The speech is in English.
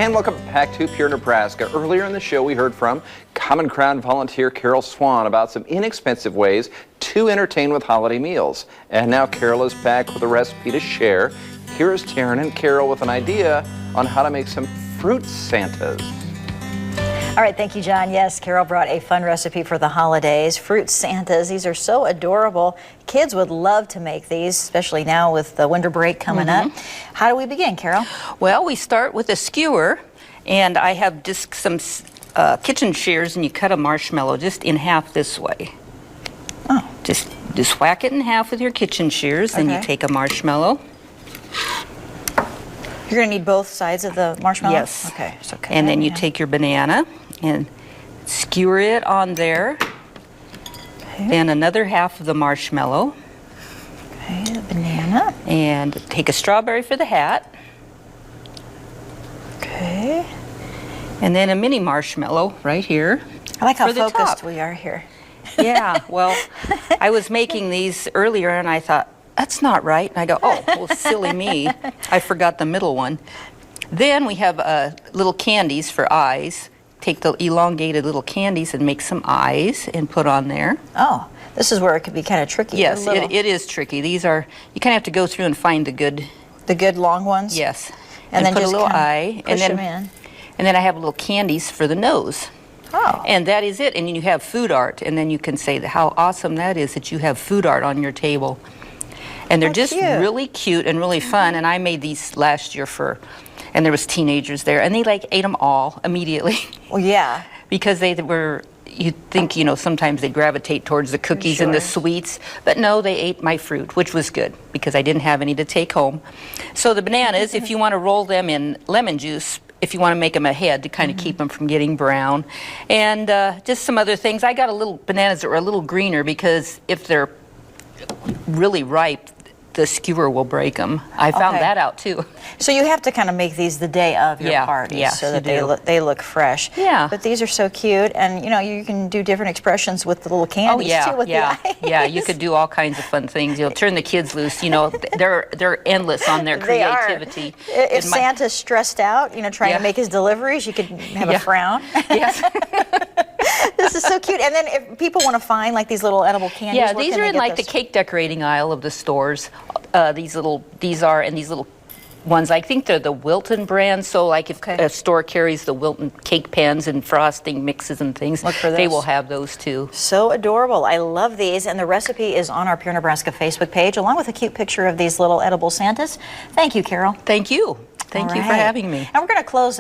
And welcome back to Pure Nebraska. Earlier in the show, we heard from CommonGround volunteer Karol Swan about some inexpensive ways to entertain with holiday meals. And now Karol is back with a recipe to share. Here is Taryn and Karol with an idea on how to make some fruit Santas. All right, thank you, John. Yes, Karol brought a fun recipe for the holidays, fruit Santas. These are so adorable. Kids would love to make these, especially now with the winter break coming up. How do we begin, Karol? Well, we start with a skewer, and I have just some kitchen shears, and you cut a marshmallow just in half this way. Oh. Just whack it in half with your kitchen shears, and you take a marshmallow. You're going to need both sides of the marshmallow? Yes. Okay. So and then you take your banana and skewer it on there. Okay. Then another half of the marshmallow. Okay, the banana. And take a strawberry for the hat. Okay. And then a mini marshmallow right here. I like how for the focused top. we are here. Yeah, well, I was making these earlier and I thought, that's not right. And I go, oh, well, silly me. I forgot the middle one. Then we have little candies for eyes. Take the elongated little candies and make some eyes and put on there. Oh, this is where it could be kind of tricky. Yes, it is tricky. These are, you kind of have to go through and find the good long ones? Yes. And then put just a little eye. Push them in. And then I have little candies for the nose. Oh. And that is it. And you have food art. And then you can say how awesome that is that you have food art on your table. And they're just really cute and really fun. And I made these last year and there was teenagers there. And they ate them all immediately. Well, yeah. Because they were, you'd think, sometimes they gravitate towards the cookies and the sweets. But no, they ate my fruit, which was good because I didn't have any to take home. So the bananas, if you want to roll them in lemon juice, if you want to make them ahead to kind of keep them from getting brown. And just some other things. I got bananas that were a little greener because if they're really ripe, the skewer will break them. I found that out too. So you have to kind of make these the day of your party so that they look fresh. Yeah. But these are so cute, and you can do different expressions with the little candies too with the eyes. Yeah, you could do all kinds of fun things. Turn the kids loose. They're endless on their creativity. If Santa's stressed out, trying to make his deliveries, you could have a frown. Yes. This is so cute. And then if people want to find these little edible candies, yeah, these are in the cake decorating aisle of the stores. These little ones, I think they're the Wilton brand. So if a store carries the Wilton cake pans and frosting mixes and things, look for those. They will have those too. So adorable. I love these. And the recipe is on our Pure Nebraska Facebook page, along with a cute picture of these little edible Santas. Thank you, Karol. Thank you. Thank you for having me. And we're going to close